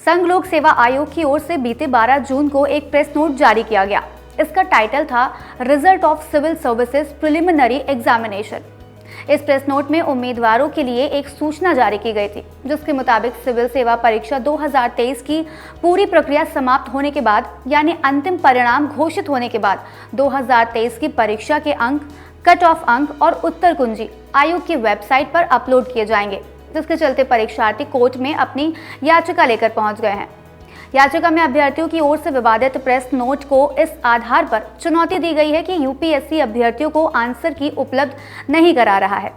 संघ लोक सेवा आयोग की ओर से बीते 12 जून को एक प्रेस नोट जारी किया गया। इसका टाइटल था result of civil services preliminary examination. इस प्रेस नोट में उम्मीदवारों के लिए एक सूचना जारी की गई थी, जिसके मुताबिक सिविल सेवा परीक्षा 2023 की पूरी प्रक्रिया समाप्त होने के बाद यानी अंतिम परिणाम घोषित होने के बाद 2023 की परीक्षा के अंक, कट ऑफ अंक और उत्तर कुंजी आयोग की वेबसाइट पर अपलोड किए जाएंगे, जिसके चलते परीक्षार्थी कोर्ट में अपनी याचिका लेकर पहुंच गए हैं। याचिका में अभ्यर्थियों की ओर से विवादित प्रेस नोट को इस आधार पर चुनौती दी गई है कि यूपीएससी अभ्यर्थियों को आंसर की उपलब्ध नहीं करा रहा है।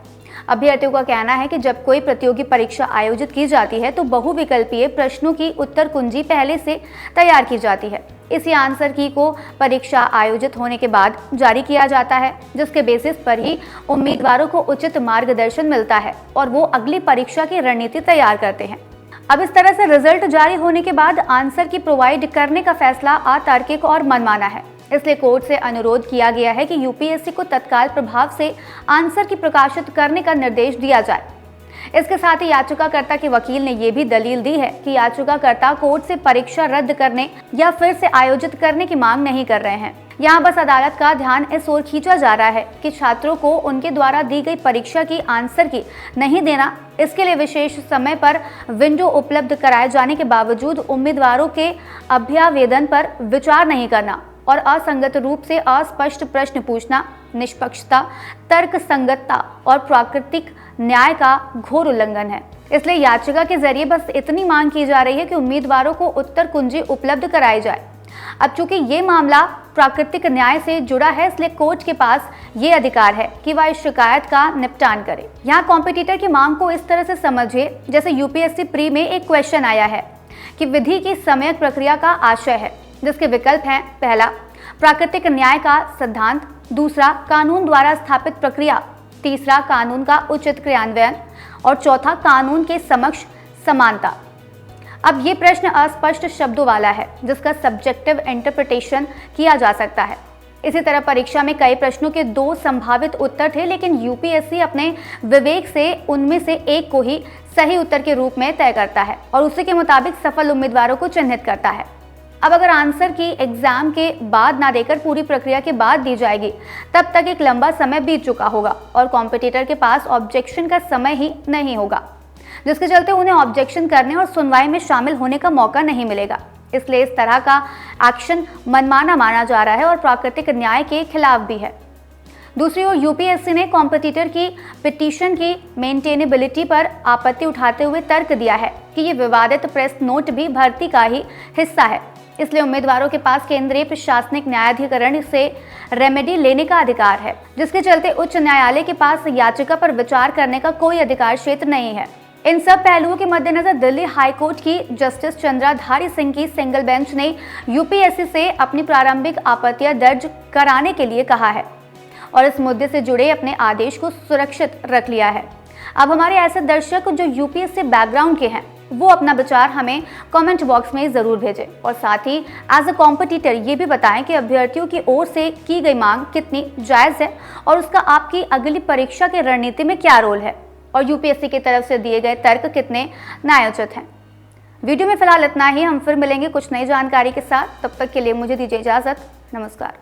अभ्यर्थियों का कहना है कि जब कोई प्रतियोगी परीक्षा आयोजित की जाती है तो बहुविकल्पीय प्रश्नों की उत्तर कुंजी पहले से तैयार की जाती है। इसी आंसर की को परीक्षा आयोजित होने के बाद जारी किया जाता है, जिसके बेसिस पर ही उम्मीदवारों को उचित मार्गदर्शन मिलता है और वो अगली परीक्षा की रणनीति तैयार करते हैं। अब इस तरह से रिजल्ट जारी होने के बाद आंसर की प्रोवाइड करने का फैसला अतार्किक और मनमाना है। इसलिए कोर्ट से अनुरोध किया गया है कि यूपीएससी को तत्काल प्रभाव से आंसर की प्रकाशित करने का निर्देश दिया जाए। इसके साथ ही याचिकाकर्ता के वकील ने यह भी दलील दी है कि याचिकाकर्ता कोर्ट से परीक्षा रद्द करने या फिर से आयोजित करने की मांग नहीं कर रहे हैं। यहाँ बस अदालत का ध्यान इस ओर खींचा जा रहा है कि छात्रों को उनके द्वारा दी गई परीक्षा की आंसर की नहीं देना, इसके लिए विशेष समय पर विंडो उपलब्ध कराए जाने के बावजूद उम्मीदवारों के अभ्यावेदन पर विचार नहीं करना और असंगत रूप से अस्पष्ट प्रश्न पूछना निष्पक्षता, तर्क संगतता और प्राकृतिक न्याय का घोर उल्लंघन है। इसलिए याचिका के जरिए बस इतनी मांग की जा रही है कि उम्मीदवारों को उत्तर कुंजी उपलब्ध कराई जाए। अब चूंकि ये मामला प्राकृतिक न्याय से जुड़ा है, इसलिए कोर्ट के पास ये अधिकार है कि वह इस शिकायत का निपटान करे। यहाँ कॉम्पिटिटर की मांग को इस तरह से समझिए जैसे यूपीएससी प्री में एक क्वेश्चन आया है कि विधि की समयक प्रक्रिया का आशय है, जिसके विकल्प हैं: पहला, प्राकृतिक न्याय का सिद्धांत; दूसरा, कानून द्वारा स्थापित प्रक्रिया; तीसरा, कानून का उचित क्रियान्वयन और चौथा, कानून के समक्ष समानता। अब ये प्रश्न अस्पष्ट शब्दों वाला है, जिसका सब्जेक्टिव इंटरप्रिटेशन किया जा सकता है। इसी तरह परीक्षा में कई प्रश्नों के 2 संभावित उत्तर थे, लेकिन यूपीएससी अपने विवेक से उनमें से एक को ही सही उत्तर के रूप में तय करता है और उसी के मुताबिक सफल उम्मीदवारों को चिन्हित करता है। अब अगर आंसर की एग्जाम के बाद ना देकर पूरी प्रक्रिया के बाद दी जाएगी, तब तक एक लंबा समय बीत चुका होगा और कॉम्पिटिटर के पास ऑब्जेक्शन का समय ही नहीं होगा, जिसके चलते उन्हें ऑब्जेक्शन करने और सुनवाई में शामिल होने का मौका नहीं मिलेगा। इसलिए इस तरह का एक्शन मनमाना माना जा रहा है और प्राकृतिक न्याय के खिलाफ भी है। दूसरी ओर यूपीएससी ने कॉम्पिटिटर की पिटीशन की मेंटेनेबिलिटी पर आपत्ति उठाते हुए तर्क दिया है कि ये विवादित प्रेस नोट भी भर्ती का ही हिस्सा है। इसलिए उम्मीदवारों के पास केंद्रीय प्रशासनिक न्यायाधिकरण से रेमेडी लेने का अधिकार है, जिसके चलते उच्च न्यायालय के पास याचिका पर विचार करने का कोई अधिकार क्षेत्र नहीं है। इन सब पहलुओं के मद्देनजर दिल्ली हाईकोर्ट की जस्टिस चंद्राधारी सिंह की सिंगल बेंच ने यूपीएससी से अपनी प्रारंभिक आपत्तियां दर्ज कराने के लिए कहा है और इस मुद्दे से जुड़े अपने आदेश को सुरक्षित रख लिया है। अब हमारे ऐसे दर्शक जो यूपीएससी बैकग्राउंड के हैं, वो अपना विचार हमें कमेंट बॉक्स में जरूर भेजें और साथ ही एज अ कॉम्पिटिटर ये भी बताएं कि अभ्यर्थियों की ओर से की गई मांग कितनी जायज़ है और उसका आपकी अगली परीक्षा की रणनीति में क्या रोल है और यूपीएससी की तरफ से दिए गए तर्क कितने न्यायोचित हैं। वीडियो में फिलहाल इतना ही। हम फिर मिलेंगे कुछ नई जानकारी के साथ। तब तक के लिए मुझे दीजिए इजाज़त। नमस्कार।